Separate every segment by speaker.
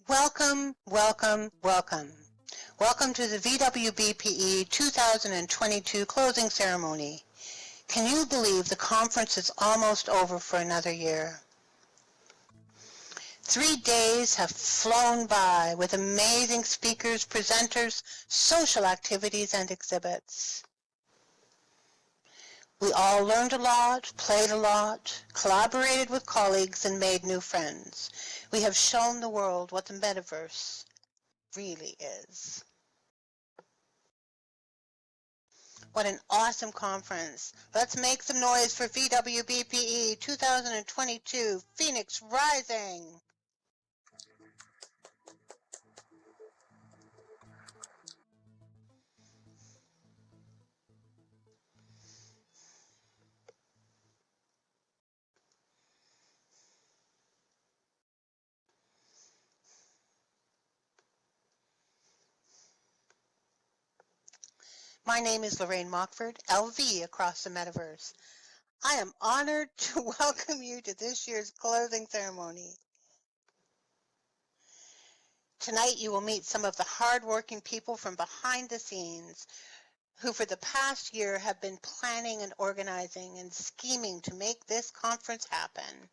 Speaker 1: Welcome, welcome, welcome. Welcome to the VWBPE 2022 closing ceremony. Can you believe the conference is almost over for another year? 3 days have flown by with amazing speakers, presenters, social activities, and exhibits. We all learned a lot, played a lot, collaborated with colleagues, and made new friends. We have shown the world what the metaverse really is. What an awesome conference. Let's make some noise for VWBPE 2022 Phoenix Rising. My name is Lorraine Mockford, LV across the metaverse. I am honored to welcome you to this year's closing ceremony. Tonight you will meet some of the hardworking people from behind the scenes who for the past year have been planning and organizing and scheming to make this conference happen.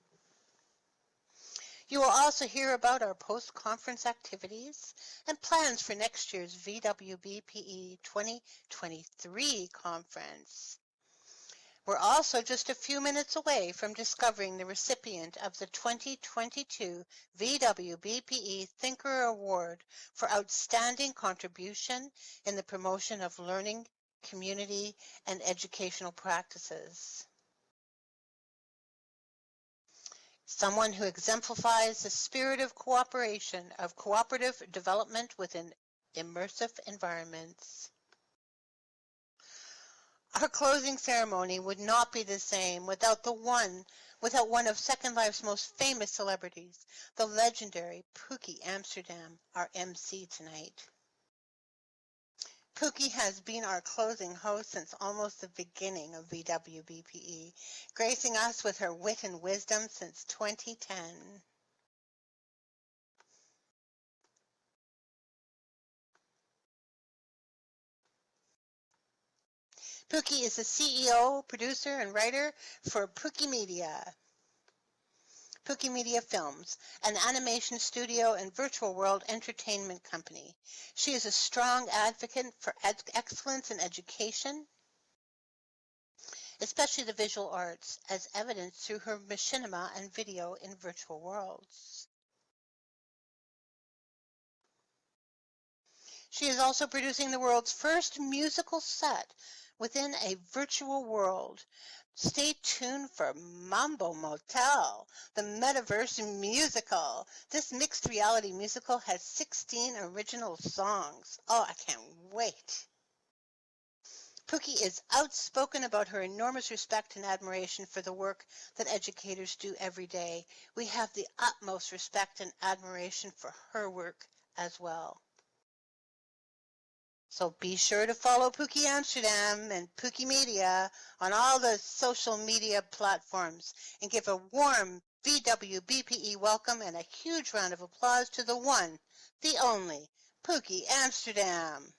Speaker 1: You will also hear about our post-conference activities and plans for next year's VWBPE 2023 conference. We're also just a few minutes away from discovering the recipient of the 2022 VWBPE Thinkerer Award for outstanding contribution in the promotion of learning, community, and educational practices. Someone who exemplifies the spirit of cooperation, of cooperative development within immersive environments. Our closing ceremony would not be the same without one of Second Life's most famous celebrities, the legendary Pookie Amsterdam, our MC tonight. Pookie has been our closing host since almost the beginning of VWBPE, gracing us with her wit and wisdom since 2010. Pookie is the CEO, producer, and writer for Pooky Media. Pooky Media Films, an animation studio and virtual world entertainment company. She is a strong advocate for excellence in education, especially the visual arts, as evidenced through her machinima and video in virtual worlds. She is also producing the world's first musical set within a virtual world. Stay tuned for Mambo Motel, the Metaverse musical. This mixed reality musical has 16 original songs. Oh, I can't wait. Pookie is outspoken about her enormous respect and admiration for the work that educators do every day. We have the utmost respect and admiration for her work as well. So be sure to follow Pookie Amsterdam and Pooky Media on all the social media platforms and give a warm VWBPE welcome and a huge round of applause to the one, the only, Pookie Amsterdam.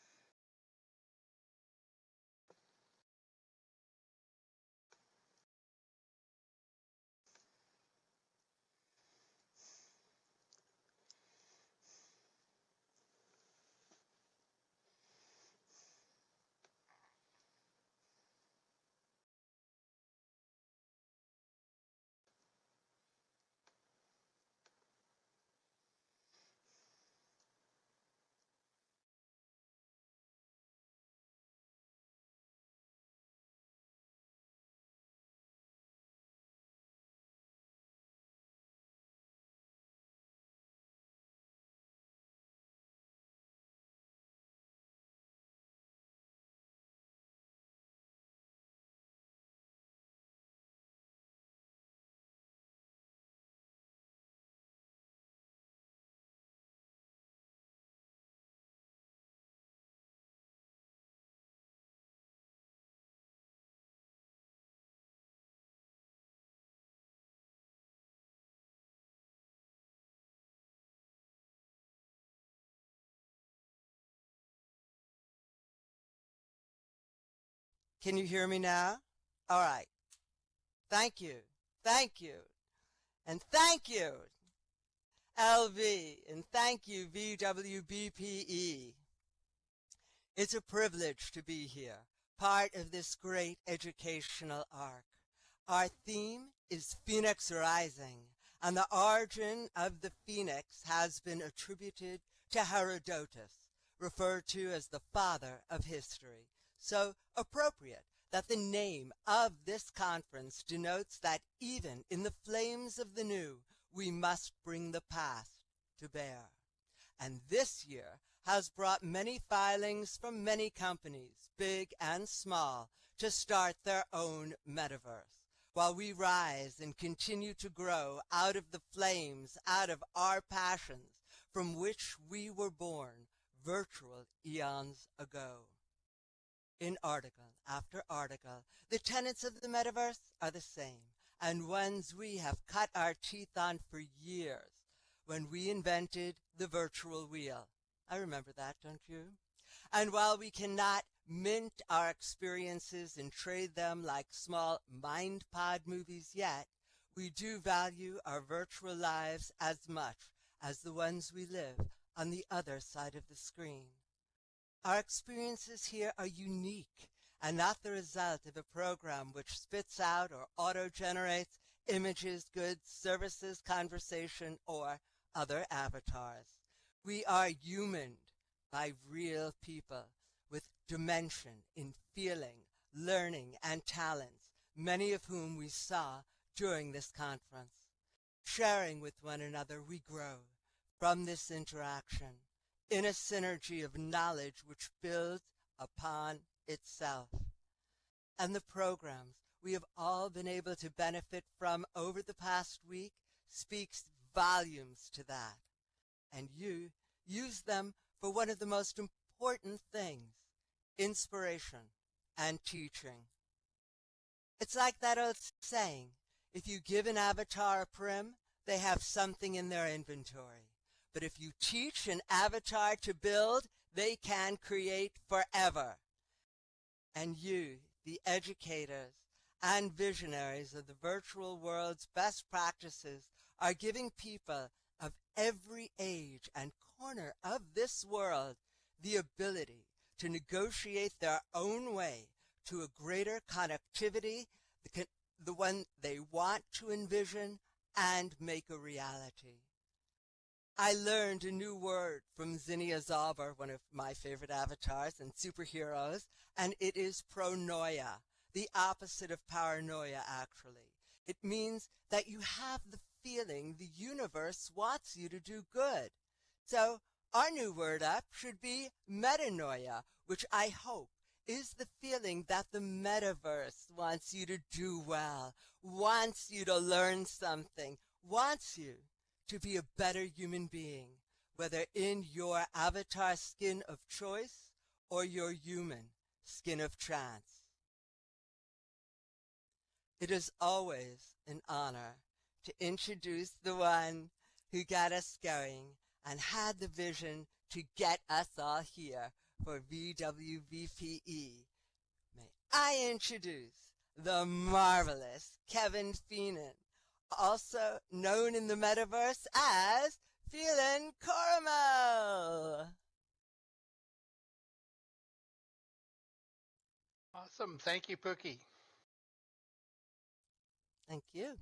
Speaker 2: Can you hear me now? All right. Thank you. Thank you. And thank you, LV. And thank you, VWBPE. It's a privilege to be here, part of this great educational arc. Our theme is Phoenix Rising, and the origin of the phoenix has been attributed to Herodotus, referred to as the father of history. So appropriate that the name of this conference denotes that even in the flames of the new, we must bring the past to bear. And this year has brought many filings from many companies, big and small, to start their own metaverse, while we rise and continue to grow out of the flames, out of our passions, from which we were born virtual eons ago. In article after article, the tenets of the metaverse are the same, and ones we have cut our teeth on for years when we invented the virtual wheel. I remember that, don't you? And while we cannot mint our experiences and trade them like small MindPod movies yet, we do value our virtual lives as much as the ones we live on the other side of the screen. Our experiences here are unique and not the result of a program which spits out or auto-generates images, goods, services, conversation, or other avatars. We are humaned by real people with dimension in feeling, learning, and talents, many of whom we saw during this conference. Sharing with one another, we grow from this interaction in a synergy of knowledge which builds upon itself. And the programs we have all been able to benefit from over the past week speaks volumes to that. And you use them for one of the most important things, inspiration and teaching. It's like that old saying, if you give an avatar a prim, they have something in their inventory. But if you teach an avatar to build, they can create forever. And you, the educators and visionaries of the virtual world's best practices, are giving people of every age and corner of this world the ability to negotiate their own way to a greater connectivity, the one they want to envision and make a reality. I learned a new word from Zinnia Zauber, one of my favorite avatars and superheroes, and it is pronoia, the opposite of paranoia, actually. It means that you have the feeling the universe wants you to do good. So our new word up should be metanoia, which I hope is the feeling that the metaverse wants you to do well, wants you to learn something, wants you to be a better human being, whether in your avatar skin of choice or your human skin of chance. It is always an honor to introduce the one who got us going and had the vision to get us all here for VWBPE. May I introduce the marvelous Kevin Phelan, also known in the metaverse as Phelan Corrimal.
Speaker 3: Awesome. Thank you, Pookie.
Speaker 2: Thank you.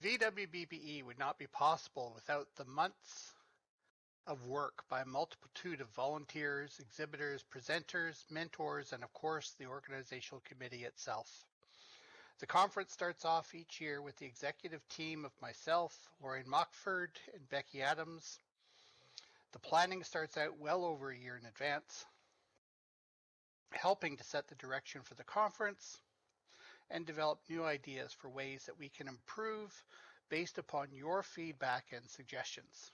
Speaker 3: VWBPE would not be possible without the months of work by a multitude of volunteers, exhibitors, presenters, mentors, and of course the organizational committee itself. The conference starts off each year with the executive team of myself, Lorraine Mockford, and Becky Adams. The planning starts out well over a year in advance, helping to set the direction for the conference and develop new ideas for ways that we can improve based upon your feedback and suggestions.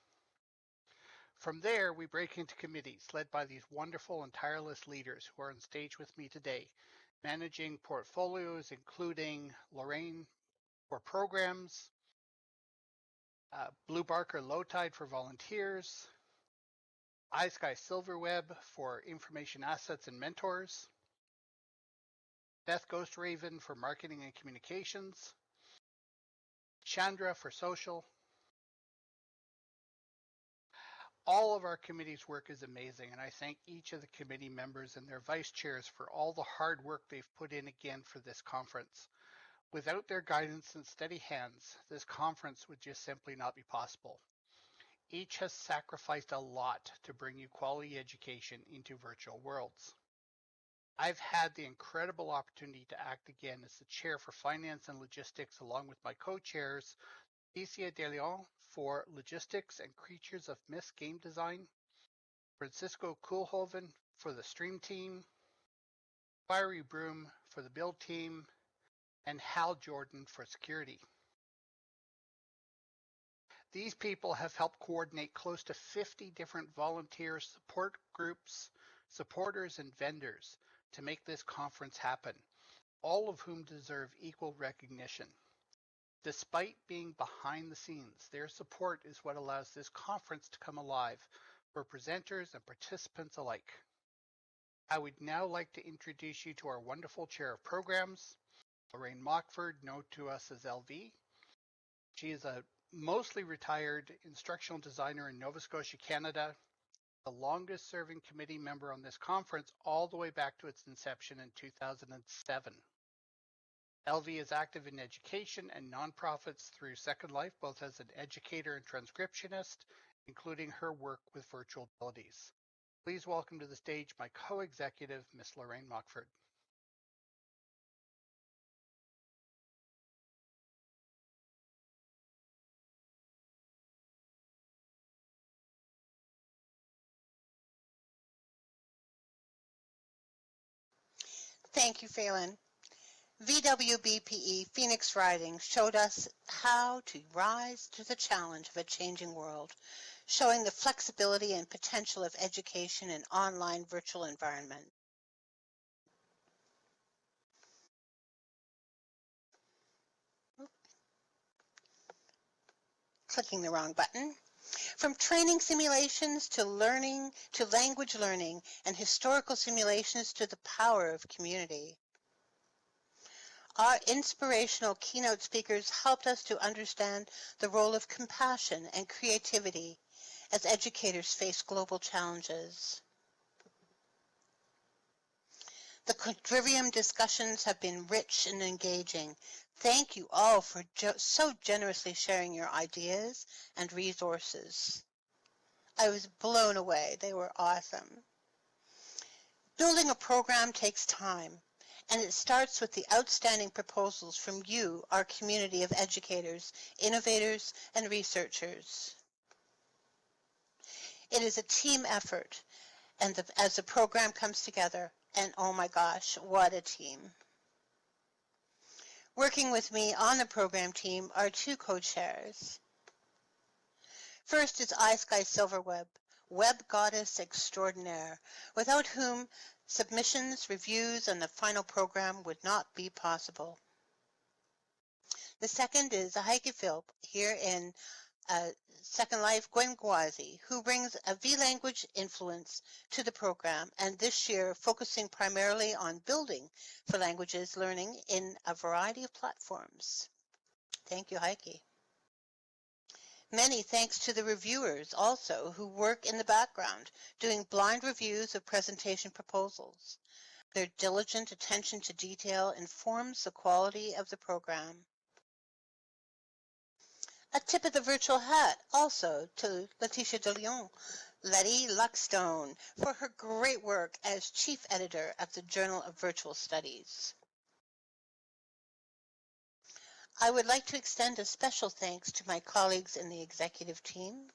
Speaker 3: From there, we break into committees led by these wonderful and tireless leaders who are on stage with me today, managing portfolios including Lorraine for programs, Blue Barker Low Tide for volunteers, iSky Silverweb for information assets and mentors, Beth Ghostraven for marketing and communications, Chandra for social. All of our committee's work is amazing, and I thank each of the committee members and their vice chairs for all the hard work they've put in again for this conference. Without their guidance and steady hands, this conference would just simply not be possible. Each has sacrificed a lot to bring you quality education into virtual worlds. I've had the incredible opportunity to act again as the chair for finance and logistics along with my co-chairs, Alicia De Leon for logistics and creatures of myth game design, Francisco Koolhoven for the stream team, Fiery Broom for the build team, and Hal Jordan for security. These people have helped coordinate close to 50 different volunteer support groups, supporters, and vendors to make this conference happen, all of whom deserve equal recognition. Despite being behind the scenes, their support is what allows this conference to come alive for presenters and participants alike. I would now like to introduce you to our wonderful chair of programs, Lorraine Mockford, known to us as LV. She is a mostly retired instructional designer in Nova Scotia, Canada, the longest serving committee member on this conference all the way back to its inception in 2007. LV is active in education and nonprofits through Second Life, both as an educator and transcriptionist, including her work with virtual abilities. Please welcome to the stage my co-executive, Ms. Lorraine Mockford.
Speaker 1: Thank you, Phelan. VWBPE Phoenix Riding showed us how to rise to the challenge of a changing world, showing the flexibility and potential of education in online virtual environment. Clicking the wrong button. From training simulations to learning to language learning and historical simulations to the power of community. Our inspirational keynote speakers helped us to understand the role of compassion and creativity as educators face global challenges. The Quadrivium discussions have been rich and engaging. Thank you all for so generously sharing your ideas and resources. I was blown away. They were awesome. Building a program takes time, and it starts with the outstanding proposals from you, our community of educators, innovators, and researchers. It is a team effort, and as the program comes together, and oh my gosh, what a team. Working with me on the program team are two co-chairs. First is iSky Silverweb, web goddess extraordinaire, without whom submissions, reviews, and the final program would not be possible. The second is Heike Philp, here in Second Life Gwenguazi, who brings a V-language influence to the program, and this year focusing primarily on building for languages learning in a variety of platforms. Thank you, Heike. Many thanks to the reviewers also who work in the background doing blind reviews of presentation proposals. Their diligent attention to detail informs the quality of the program. A tip of the virtual hat also to Letitia de Leon, Letty Luckstone, for her great work as chief editor of the Journal of Virtual Studies. I would like to extend a special thanks to my colleagues in the executive team,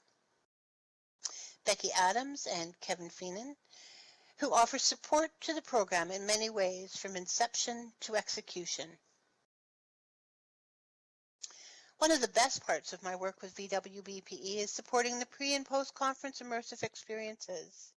Speaker 1: Becky Adams and Kevin Phelan, who offer support to the program in many ways from inception to execution. One of the best parts of my work with VWBPE is supporting the pre- and post-conference immersive experiences.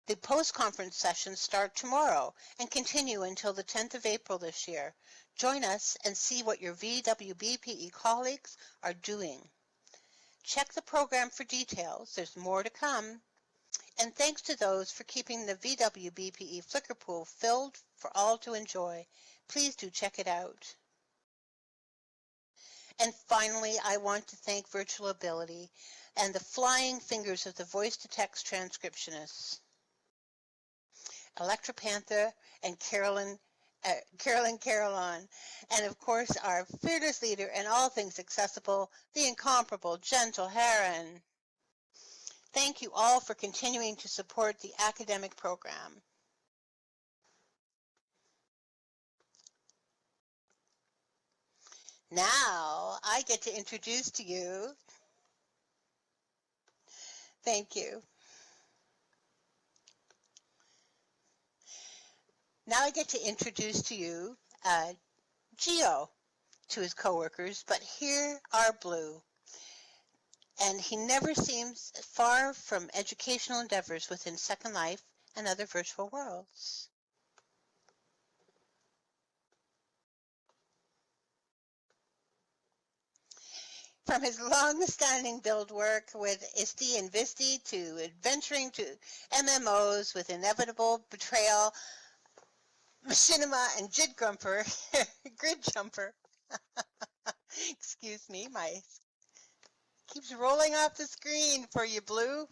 Speaker 1: The post-conference sessions start tomorrow and continue until the 10th of April this year. Join us and see what your VWBPE colleagues are doing. Check the program for details. There's more to come. And thanks to those for keeping the VWBPE Flickr pool filled for all to enjoy. Please do check it out. And finally, I want to thank Virtual Ability and the flying fingers of the voice-to-text transcriptionists, Electra Panther and Carolyn Carolon, and of course our fearless leader in all things accessible, the incomparable Gentle Heron. Thank you all for continuing to support the academic program. Now I get to introduce to you, thank you. Now I get to introduce to you Geo to his coworkers, but here are Blue. And he never seems far from educational endeavors within Second Life and other virtual worlds. From his long-standing build work with ISTE and VISTE to adventuring to MMOs with Inevitable, Betrayal, Machinima, and Grid Jumper. Excuse me, my keeps rolling off the screen for you, Blue.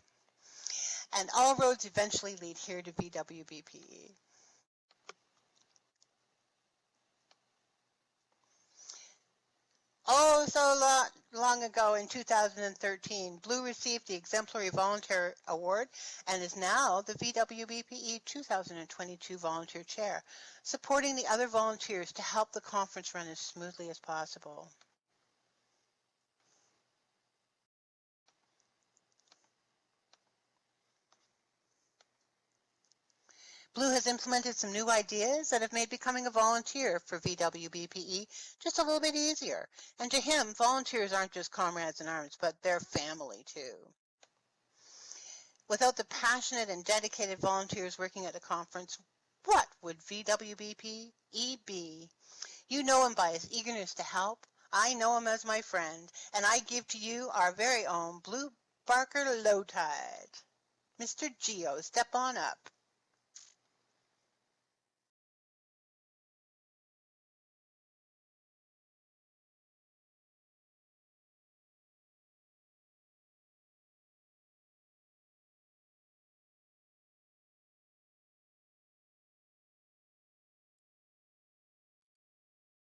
Speaker 1: And all roads eventually lead here to VWBPE. Oh, so long ago in 2013, Blue received the Exemplary Volunteer Award and is now the VWBPE 2022 Volunteer Chair, supporting the other volunteers to help the conference run as smoothly as possible. Blue has implemented some new ideas that have made becoming a volunteer for VWBPE just a little bit easier. And to him, volunteers aren't just comrades in arms, but they're family too. Without the passionate and dedicated volunteers working at the conference, what would VWBPE be? You know him by his eagerness to help. I know him as my friend, and I give to you our very own Blue Barker Lowtide. Mr. Geo, step on up.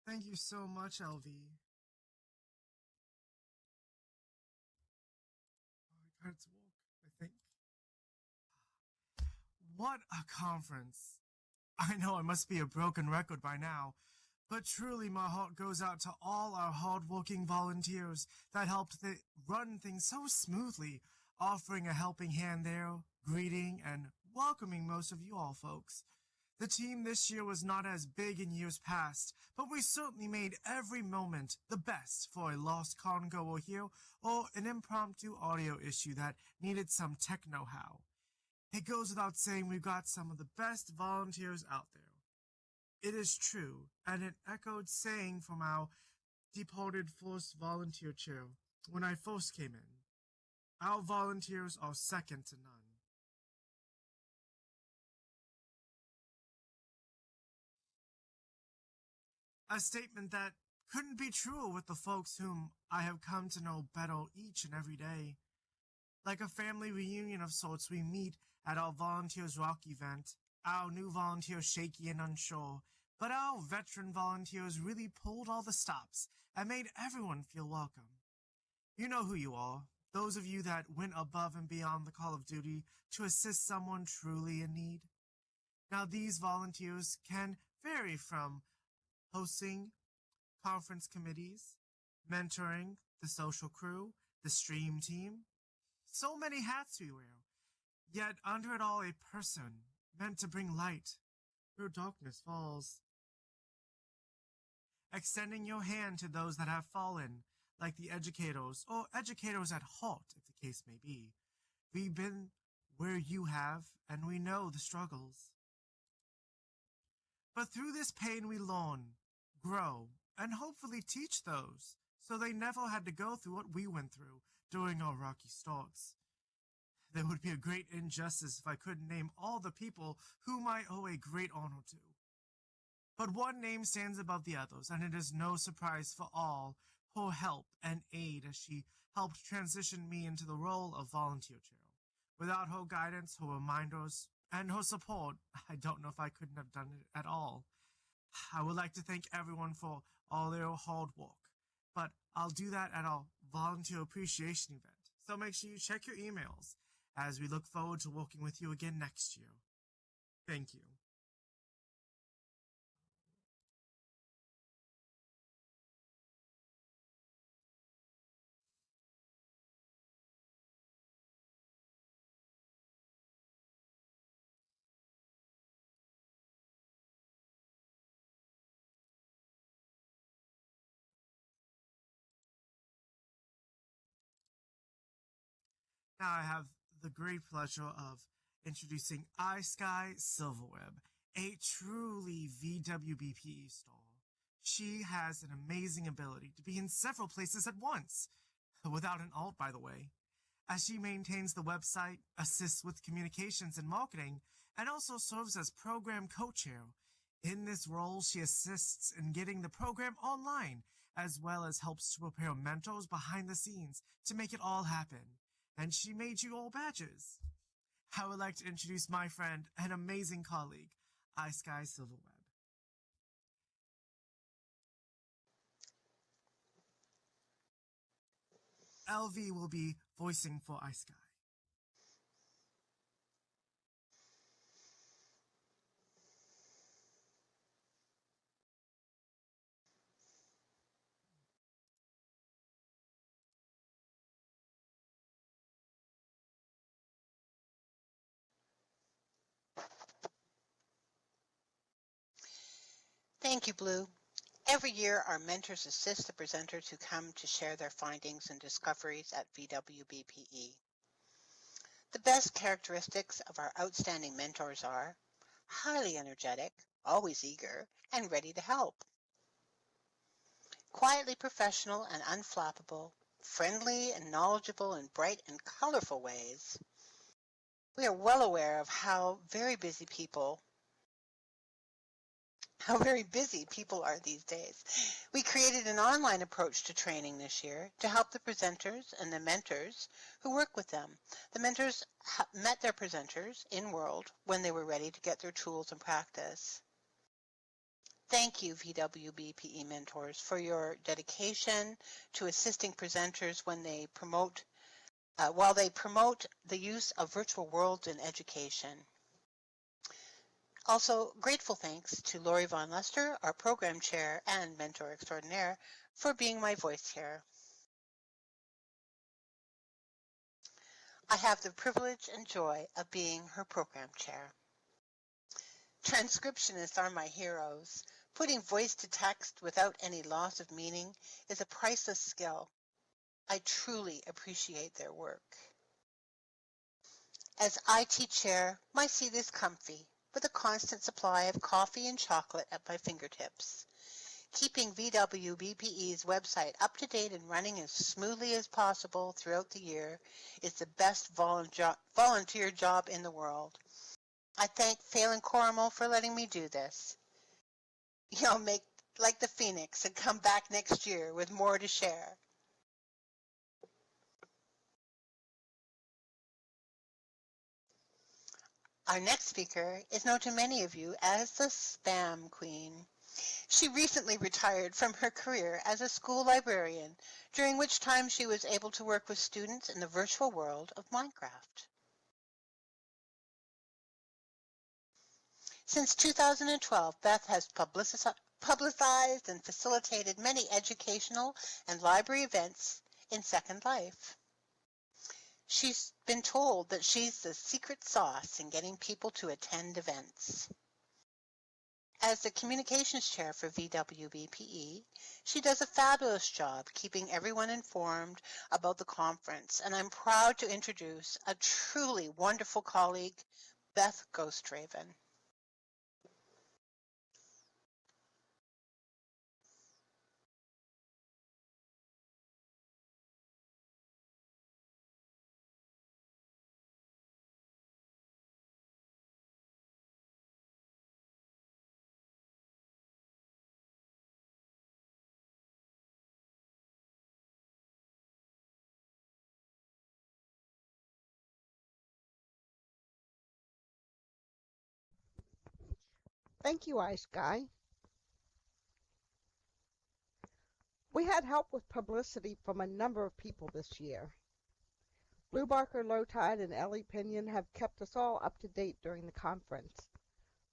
Speaker 4: Thank you so much, LV. Oh, I got to walk, I think. What a conference. I know I must be a broken record by now, but truly my heart goes out to all our hard-working volunteers that helped run things so smoothly, offering a helping hand there, greeting and welcoming most of you all folks. The team this year was not as big in years past, but we certainly made every moment the best for a lost congoer here or an impromptu audio issue that needed some tech know-how. It goes without saying we've got some of the best volunteers out there. It is true, and it echoed saying from our departed first volunteer chair when I first came in. Our volunteers are second to none. A statement that couldn't be truer with the folks whom I have come to know better each and every day. Like a family reunion of sorts, we meet at our Volunteers Rock event, our new volunteers shaky and unsure, but our veteran volunteers really pulled all the stops and made everyone feel welcome. You know who you are, those of you that went above and beyond the call of duty to assist someone truly in need. Now these volunteers can vary from hosting conference committees, mentoring the social crew, the stream team. So many hats we wear, yet under it all a person meant to bring light where darkness falls. Extending your hand to those that have fallen, like the educators, or educators at heart, if the case may be. We've been where you have, and we know the struggles. But through this pain we learn, grow, and hopefully teach those, so they never had to go through what we went through during our rocky starts. There would be a great injustice if I couldn't name all the people whom I owe a great honor to. But one name stands above the others, and it is no surprise for all her help and aid as she helped transition me into the role of volunteer chair. Without her guidance, her reminders, and her support, I don't know if I couldn't have done it at all. I would like to thank everyone for all their hard work, but I'll do that at our volunteer appreciation event. So make sure you check your emails as we look forward to working with you again next year. Thank you. Now I have the great pleasure of introducing iSky Silverweb, a truly VWBPE star. She has an amazing ability to be in several places at once, without an alt, by the way, as she maintains the website, assists with communications and marketing, and also serves as program co-chair. In this role, she assists in getting the program online, as well as helps to prepare mentors behind the scenes to make it all happen. And she made you all badges. I would like to introduce my friend and amazing colleague, iSky Silverweb. LV will be voicing for iSky.
Speaker 1: Thank you, Blue. Every year, our mentors assist the presenters who come to share their findings and discoveries at VWBPE. The best characteristics of our outstanding mentors are highly energetic, always eager, and ready to help. Quietly professional and unflappable, friendly and knowledgeable in bright and colorful ways. We are well aware of how very busy people are these days. We created an online approach to training this year to help the presenters and the mentors who work with them. The mentors met their presenters in world when they were ready to get their tools and practice. Thank you, VWBPE mentors, for your dedication to assisting presenters when they while they promote the use of virtual worlds in education. Also, grateful thanks to Lori Von Luster, our program chair and mentor extraordinaire, for being my voice here. I have the privilege and joy of being her program chair. Transcriptionists are my heroes. Putting voice to text without any loss of meaning is a priceless skill. I truly appreciate their work. As IT chair, my seat is comfy, with a constant supply of coffee and chocolate at my fingertips. Keeping VWBPE's website up to date and running as smoothly as possible throughout the year is the best volunteer job in the world. I thank Phelan Corrimal for letting me do this. You'll make like the phoenix and come back next year with more to share. Our next speaker is known to many of you as the Spam Queen. She recently retired from her career as a school librarian, during which time she was able to work with students in the virtual world of Minecraft. Since 2012, Beth has publicized and facilitated many educational and library events in Second Life. She's been told that she's the secret sauce in getting people to attend events. As the communications chair for VWBPE, she does a fabulous job keeping everyone informed about the conference, and I'm proud to introduce a truly wonderful colleague, Beth Ghostraven.
Speaker 5: Thank you, Ice Guy. We had help with publicity from a number of people this year. Blue Barker Lowtide and Ellie Pinion have kept us all up to date during the conference.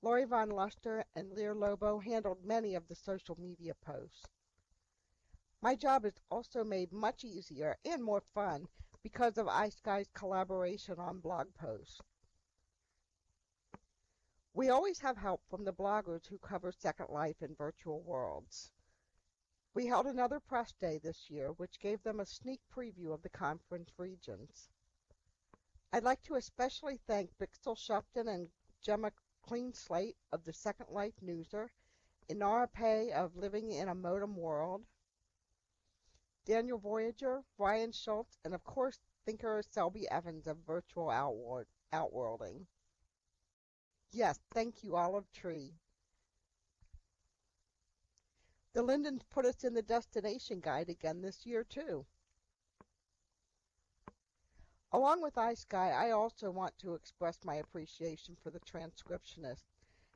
Speaker 5: Lori Von Luster and Lear Lobo handled many of the social media posts. My job is also made much easier and more fun because of Ice Guy's collaboration on blog posts. We always have help from the bloggers who cover Second Life in virtual worlds. We held another press day this year, which gave them a sneak preview of the conference regions. I'd like to especially thank Bixel Shupton and Gemma Cleanslate of the Second Life Newser, Inara Pay of Living in a Modem World, Daniel Voyager, Ryan Schultz, and of course Thinkerer Selby Evans of Virtual Outworlding. Yes, thank you, Olive Tree. The Lindens put us in the destination guide again this year, too. Along with Ice Guy, I also want to express my appreciation for the transcriptionists.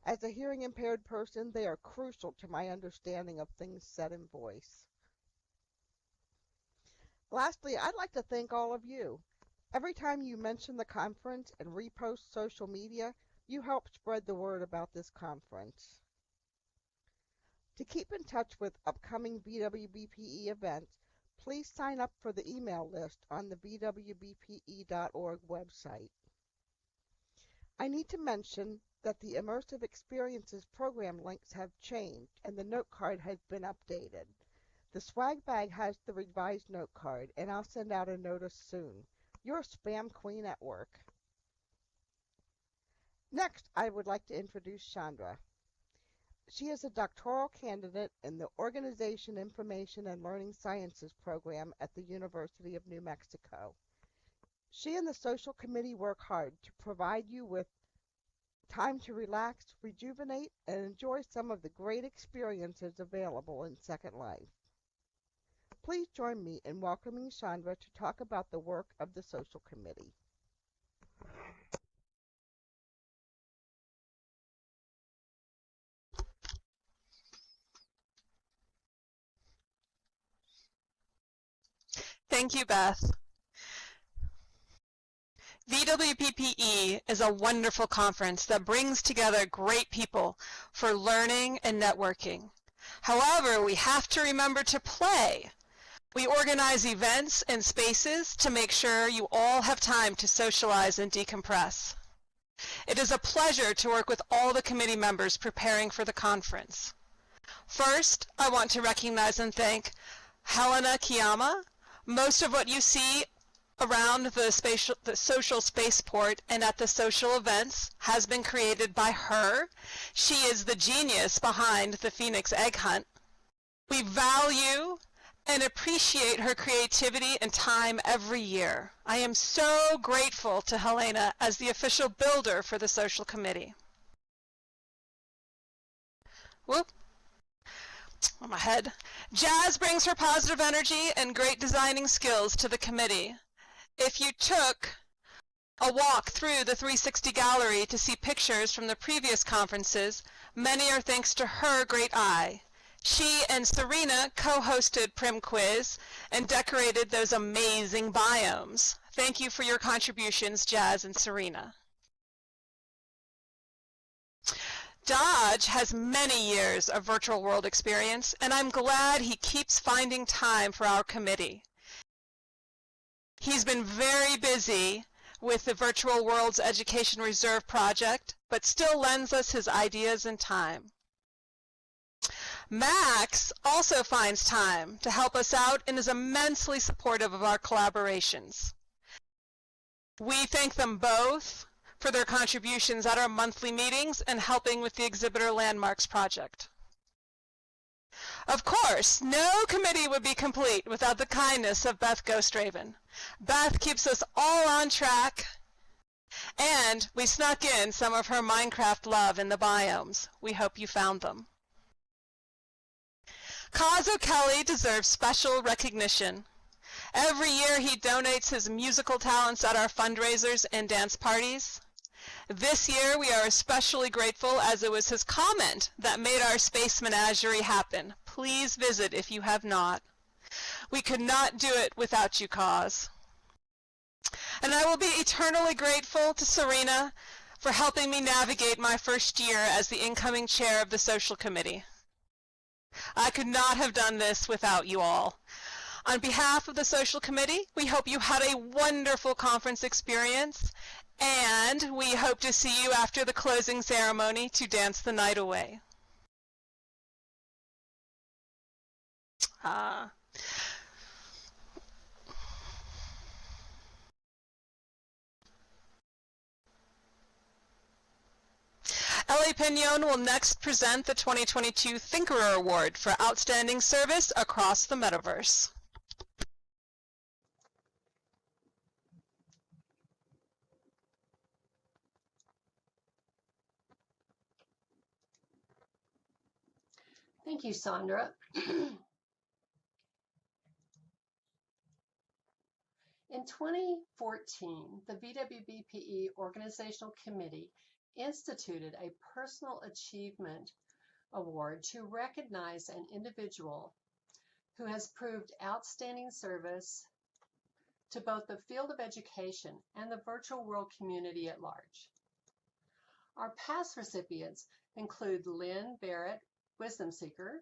Speaker 5: As a hearing-impaired person, they are crucial to my understanding of things said in voice. Lastly, I'd like to thank all of you. Every time you mention the conference and repost social media, you help spread the word about this conference. To keep in touch with upcoming VWBPE events, please sign up for the email list on the VWBPE.org website. I need to mention that the Immersive Experiences program links have changed and the note card has been updated. The swag bag has the revised note card, and I'll send out a notice soon. You're a spam queen at work. Next, I would like to introduce Chandra. She is a doctoral candidate in the Organization, Information, and Learning Sciences program at the University of New Mexico. She and the Social Committee work hard to provide you with time to relax, rejuvenate, and enjoy some of the great experiences available in Second Life. Please join me in welcoming Chandra to talk about the work of the Social Committee.
Speaker 6: Thank you, Beth. VWBPE is a wonderful conference that brings together great people for learning and networking. However, we have to remember to play. We organize events and spaces to make sure you all have time to socialize and decompress. It is a pleasure to work with all the committee members preparing for the conference. First, I want to recognize and thank Helena Kiyama. Most of what you see around the social spaceport and at the social events has been created by her. She is the genius behind the Phoenix Egg Hunt. We value and appreciate her creativity and time every year. I am so grateful to Helena as the official builder for the Social Committee. Whoop. On my head. Jazz brings her positive energy and great designing skills to the committee. If you took a walk through the 360 gallery to see pictures from the previous conferences, many are thanks to her great eye. She and Serena co-hosted Prim Quiz and decorated those amazing biomes. Thank you for your contributions, Jazz and Serena. Dodge has many years of virtual world experience, and I'm glad he keeps finding time for our committee. He's been very busy with the Virtual Worlds Education Reserve project, but still lends us his ideas and time. Max also finds time to help us out and is immensely supportive of our collaborations. We thank them both for their contributions at our monthly meetings and helping with the Exhibitor Landmarks project. Of course, no committee would be complete without the kindness of Beth Ghostraven. Beth keeps us all on track, and we snuck in some of her Minecraft love in the biomes. We hope you found them. Kazo Kelly deserves special recognition. Every year he donates his musical talents at our fundraisers and dance parties. This year, we are especially grateful as it was his comment that made our Space Menagerie happen. Please visit if you have not. We could not do it without you, cause. And I will be eternally grateful to Serena for helping me navigate my first year as the incoming chair of the Social Committee. I could not have done this without you all. On behalf of the Social Committee, we hope you had a wonderful conference experience, and we hope to see you after the closing ceremony to dance the night away. Ellie Pignon will next present the 2022 Thinkerer Award for Outstanding Service Across the Metaverse.
Speaker 7: Thank you, Sandra. In 2014, the VWBPE Organizational Committee instituted a Personal Achievement Award to recognize an individual who has proved outstanding service to both the field of education and the virtual world community at large. Our past recipients include Lynn Barrett, Wisdom Seeker,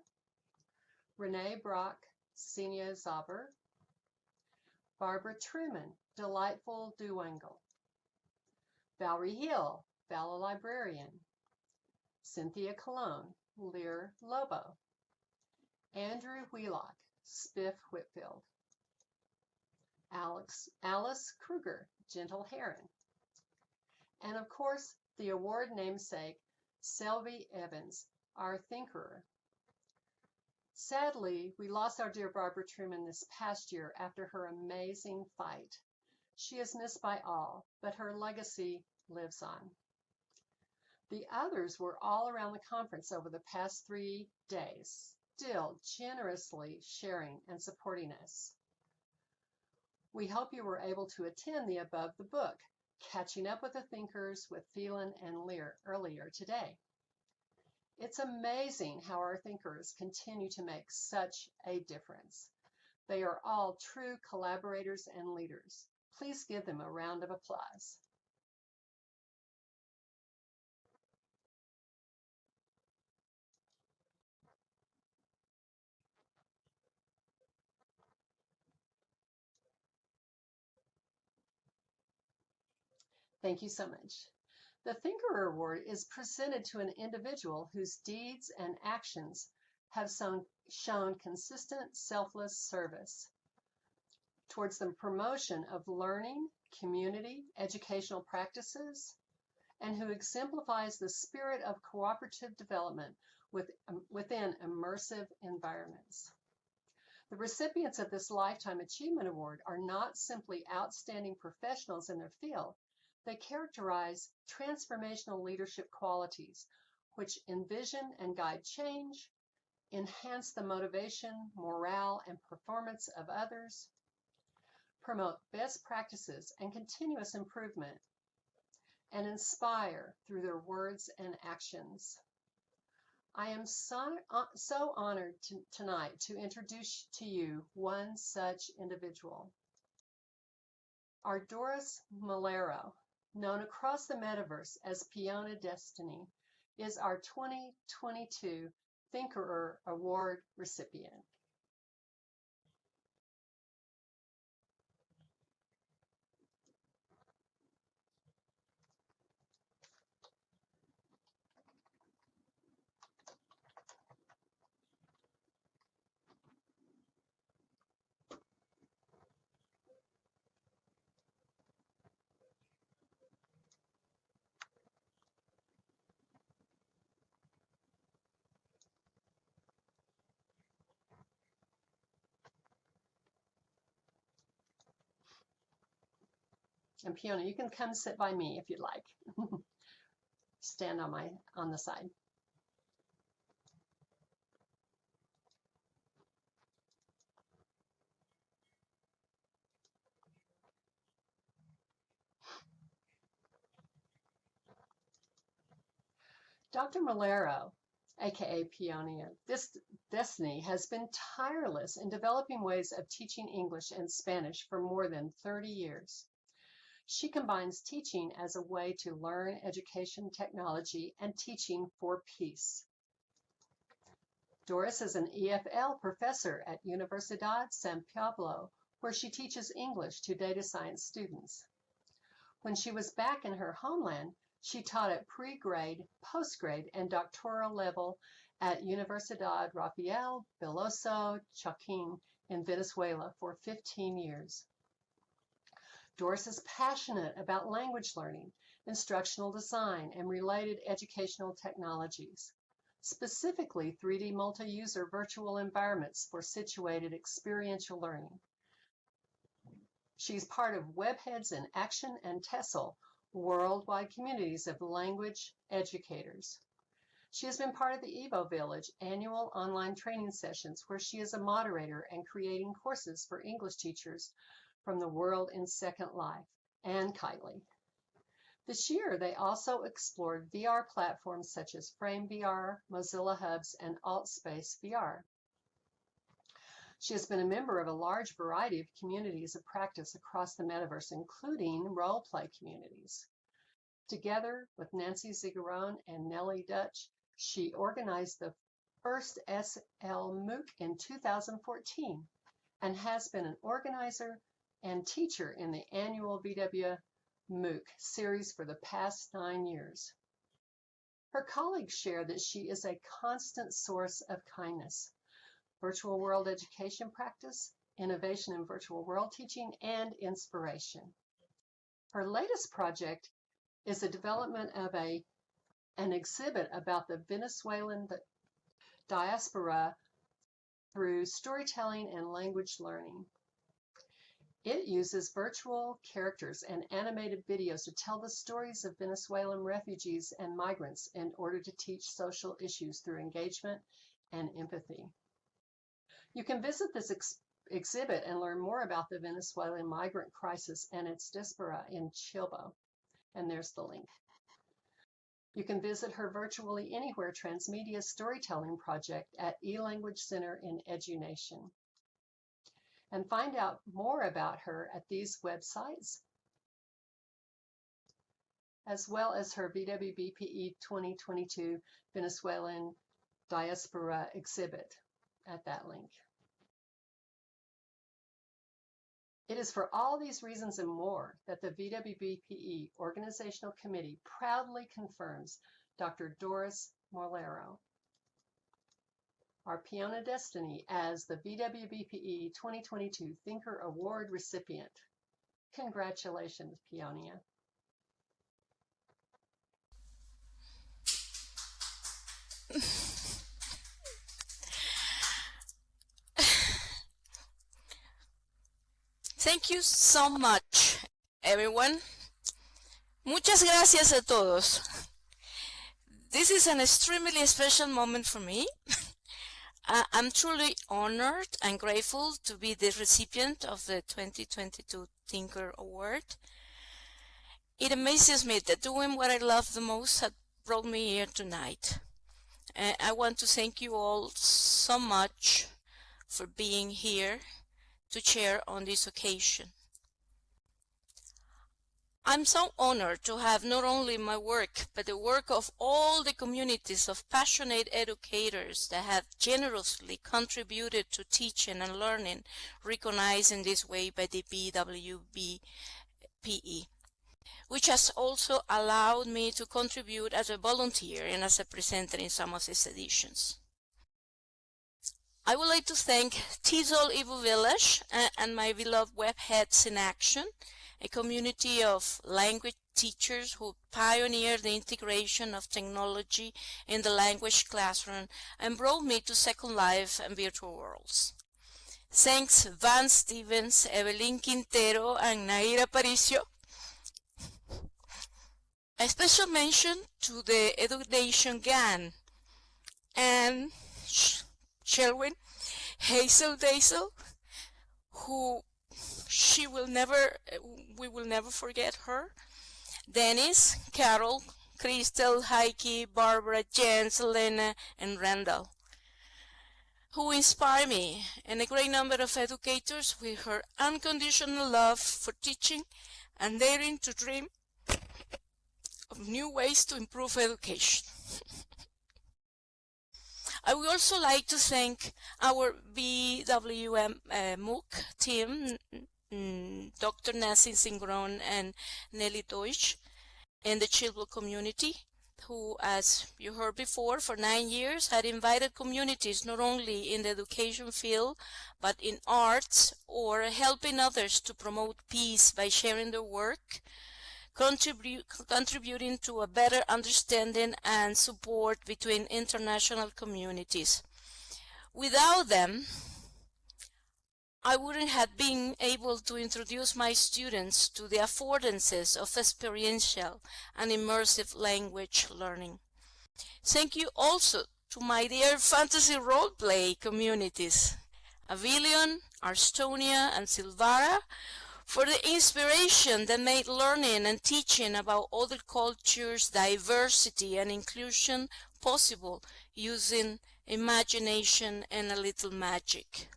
Speaker 7: Renee Brock, Senior Zauber, Barbara Truman, Delightful Duangle, Valerie Hill, Vala Librarian, Cynthia Colon, Lear Lobo, Andrew Wheelock, Spiff Whitfield, Alice Kruger, Gentle Heron, and of course the award namesake, Selby Evans, our Thinkerer. Sadly, we lost our dear Barbara Truman this past year after her amazing fight. She is missed by all, but her legacy lives on. The others were all around the conference over the past 3 days, still generously sharing and supporting us. We hope you were able to attend the Above the Book, Catching Up with the Thinkers with Phelan and Lear earlier today. It's amazing how our thinkers continue to make such a difference. They are all true collaborators and leaders. Please give them a round of applause. Thank you so much. The Thinkerer Award is presented to an individual whose deeds and actions have shown consistent, selfless service towards the promotion of learning, community, educational practices, and who exemplifies the spirit of cooperative development within immersive environments. The recipients of this Lifetime Achievement Award are not simply outstanding professionals in their field. They characterize transformational leadership qualities, which envision and guide change, enhance the motivation, morale, and performance of others, promote best practices and continuous improvement, and inspire through their words and actions. I am so honored tonight to introduce to you one such individual. Ardoris Malero, known across the metaverse as Peona Destiny, is our 2022 Thinkerer Award recipient. And Peona, you can come sit by me if you'd like. Stand on the side. Dr. Malero, aka Peonia Destiny, has been tireless in developing ways of teaching English and Spanish for more than 30 years. She combines teaching as a way to learn education technology and teaching for peace. Doris is an EFL professor at Universidad San Pablo, where she teaches English to data science students. When she was back in her homeland, she taught at pre-grade, post-grade, and doctoral level at Universidad Rafael Veloso Chacín in Venezuela for 15 years. Doris is passionate about language learning, instructional design, and related educational technologies, specifically 3D multi-user virtual environments for situated experiential learning. She's part of Webheads in Action and TESOL, worldwide communities of language educators. She has been part of the Evo Village annual online training sessions where she is a moderator and creating courses for English teachers from the world in Second Life and Kitely. This year, they also explored VR platforms such as Frame VR, Mozilla Hubs, and AltSpace VR. She has been a member of a large variety of communities of practice across the metaverse, including role-play communities. Together with Nancy Zigaron and Nellie Dutch, she organized the first SL MOOC in 2014 and has been an organizer and teacher in the annual VW MOOC series for the past 9 years. Her colleagues share that she is a constant source of kindness, virtual world education practice, innovation in virtual world teaching, and inspiration. Her latest project is the development of an exhibit about the Venezuelan diaspora through storytelling and language learning. It uses virtual characters and animated videos to tell the stories of Venezuelan refugees and migrants in order to teach social issues through engagement and empathy. You can visit this exhibit and learn more about the Venezuelan migrant crisis and its diaspora in Chilbo. And there's the link. You can visit her Virtually Anywhere Transmedia Storytelling Project at eLanguage Center in EduNation. And find out more about her at these websites, as well as her VWBPE 2022 Venezuelan Diaspora exhibit at that link. It is for all these reasons and more that the VWBPE Organizational Committee proudly confirms Dr. Doris Malero, our Peonia Destiny, as the VWBPE 2022 Thinkerer Award Recipient. Congratulations, Peonia.
Speaker 8: Thank you so much, everyone. Muchas gracias a todos. This is an extremely special moment for me. I'm truly honored and grateful to be the recipient of the 2022 Thinkerer Award. It amazes me that doing what I love the most had brought me here tonight. I want to thank you all so much for being here to share on this occasion. I'm so honored to have not only my work, but the work of all the communities of passionate educators that have generously contributed to teaching and learning recognized in this way by the VWBPE, which has also allowed me to contribute as a volunteer and as a presenter in some of these editions. I would like to thank TESOL Evo Village and my beloved Webheads in Action, a community of language teachers who pioneered the integration of technology in the language classroom and brought me to Second Life and virtual worlds. Thanks Van Stevens, Evelyn Quintero, and Naira Paricio. A special mention to the EduNation gang and Shelwyn, Hazel Daisel, who we will never forget her, Dennis, Carol, Crystal, Heike, Barbara, Jen, Selena, and Randall, who inspire me, and a great number of educators with her unconditional love for teaching and daring to dream of new ways to improve education. I would also like to thank our VWM team, Dr. Nassim Singron and Nelly Deutsch, and the Chilwell community, who, as you heard before, for 9 years had invited communities not only in the education field, but in arts, or helping others to promote peace by sharing their work, contributing to a better understanding and support between international communities. Without them, I wouldn't have been able to introduce my students to the affordances of experiential and immersive language learning. Thank you also to my dear fantasy roleplay communities, Avilion, Arstonia, and Silvara, for the inspiration that made learning and teaching about other cultures, diversity, and inclusion possible using imagination and a little magic.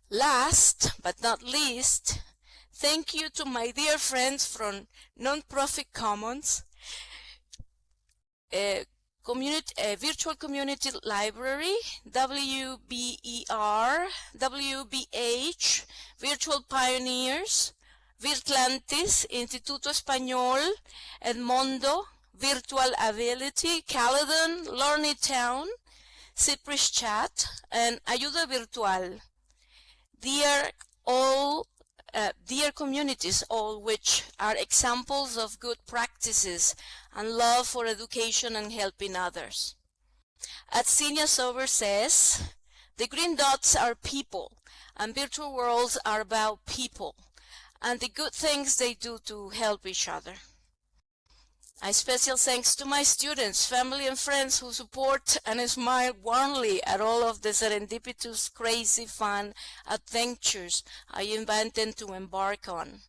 Speaker 8: Last but not least, thank you to my dear friends from Nonprofit Commons, Virtual Community Library, WBER, WBH, Virtual Pioneers, Virtlantis, Instituto Español, Edmondo, Virtual Ability, Caledon, Learning Town, Cypress Chat, and Ayuda Virtual. Dear communities, all which are examples of good practices and love for education and helping others. As Senior Sober says, the green dots are people, and virtual worlds are about people, and the good things they do to help each other. A special thanks to my students, family, and friends who support and smile warmly at all of the serendipitous, crazy, fun adventures I intend to embark on.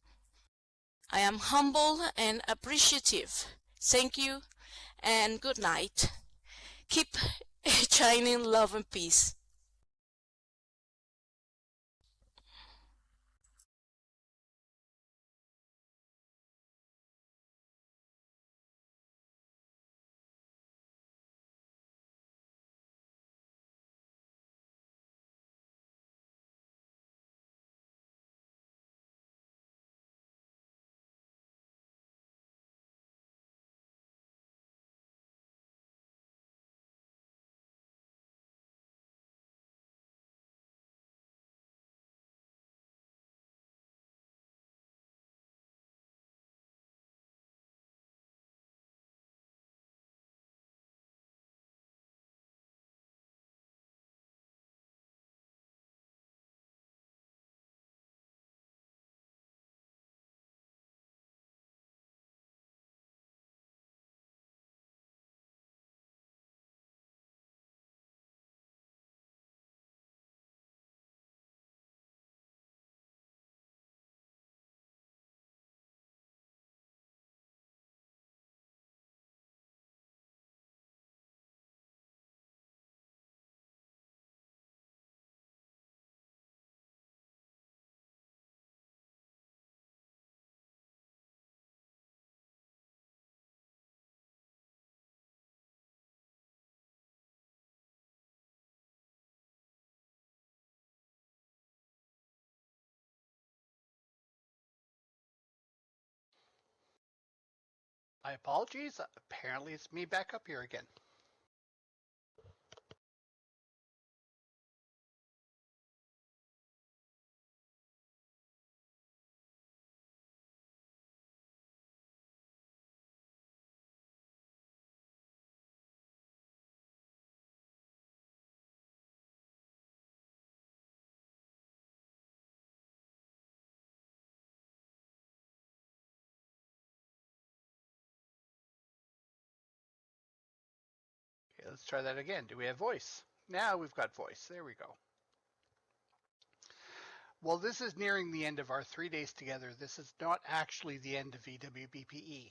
Speaker 8: I am humble and appreciative. Thank you and good night. Keep shining love and peace.
Speaker 3: My apologies. Apparently it's me back up here again. Okay, let's try that again. Do we have voice? Now we've got voice. There we go. While this is nearing the end of our 3 days together, this is not actually the end of VWBPE.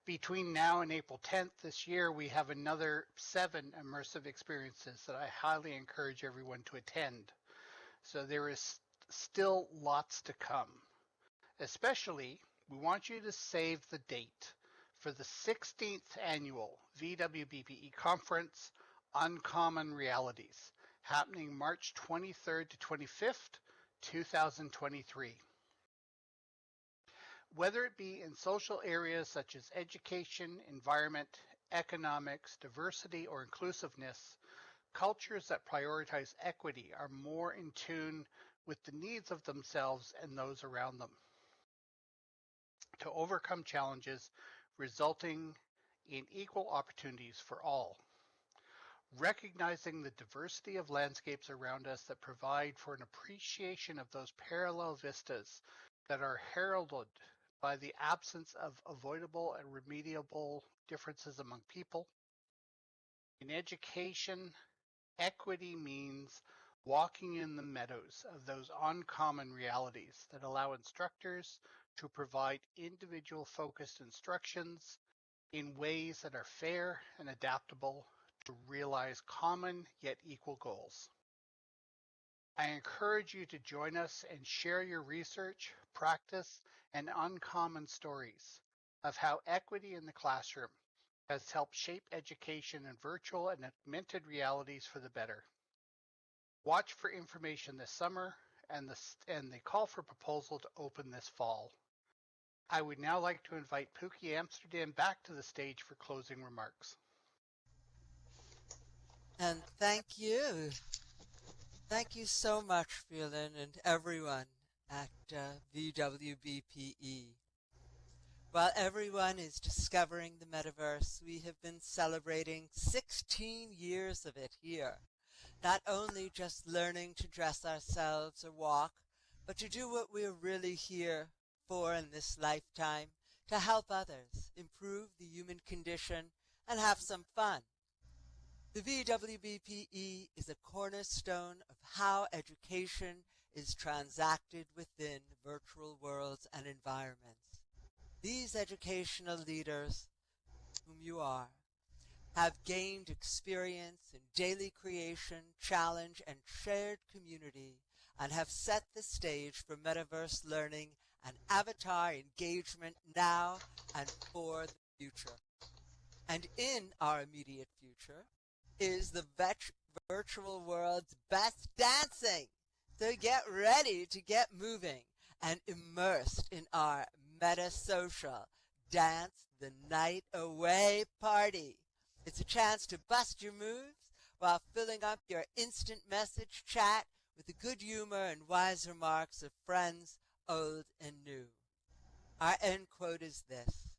Speaker 3: Between now and April 10th this year, we have another 7 immersive experiences that I highly encourage everyone to attend. So there is still lots to come. Especially, we want you to save the date for the 16th annual VWBPE Conference, Uncommon Realities, happening March 23rd to 25th, 2023. Whether it be in social areas such as education, environment, economics, diversity, or inclusiveness, cultures that prioritize equity are more in tune with the needs of themselves and those around them to overcome challenges resulting in equal opportunities for all. Recognizing the diversity of landscapes around us that provide for an appreciation of those parallel vistas that are heralded by the absence of avoidable and remediable differences among people. In education, equity means walking in the meadows of those uncommon realities that allow instructors to provide individual-focused instructions in ways that are fair and adaptable to realize common yet equal goals. I encourage you to join us and share your research, practice, and uncommon stories of how equity in the classroom has helped shape education in virtual and augmented realities for the better. Watch for information this summer and the call for proposal to open this fall. I would now like to invite Pookie Amsterdam back to the stage for closing remarks.
Speaker 2: And thank you. Thank you so much, Phelan, and everyone at VWBPE. While everyone is discovering the metaverse, we have been celebrating 16 years of it here. Not only just learning to dress ourselves or walk, but to do what we're really here for in this lifetime, to help others, improve the human condition, and have some fun. The VWBPE is a cornerstone of how education is transacted within virtual worlds and environments. These educational leaders, whom you are, have gained experience in daily creation, challenge, and shared community, and have set the stage for metaverse learning and avatar engagement now and for the future. And in our immediate future is the virtual world's best dancing. So get ready to get moving and immersed in our meta-social Dance the Night Away party. It's a chance to bust your moves while filling up your instant message chat with the good humor and wise remarks of friends old and new. Our end quote is this: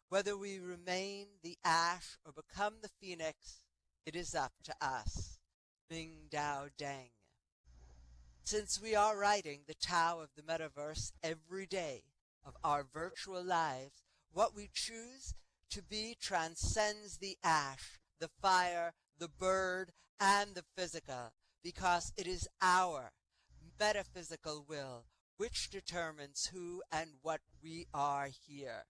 Speaker 2: whether we remain the ash or become the phoenix, it is up to us. Ming Dao Deng. Since we are writing the Tao of the metaverse every day of our virtual lives, what we choose to be transcends the ash, the fire, the bird, and the physical, because it is our metaphysical will which determines who and what we are here.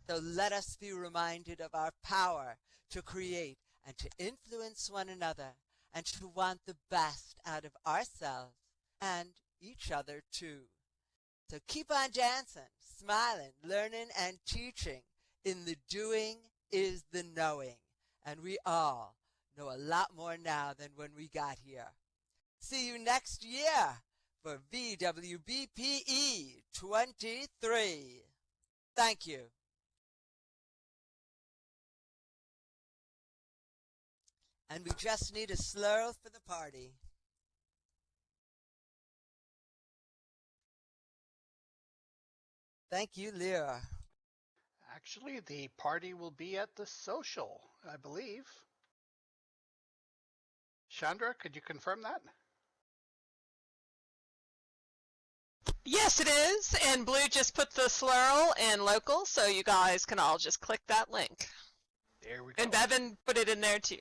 Speaker 2: So let us be reminded of our power to create and to influence one another, and to want the best out of ourselves and each other too. So keep on dancing, smiling, learning, and teaching. In the doing is the knowing, and we all know a lot more now than when we got here. See you next year for VWBPE 23. Thank you. And we just need a slurl for the party. Thank you, Lyra.
Speaker 3: Actually, the party will be at the social, I believe. Chandra, could you confirm that?
Speaker 6: Yes, it is. And Blue just put the slurl in local, so you guys can all just click that link.
Speaker 3: There we go.
Speaker 6: And Bevan put it in there too.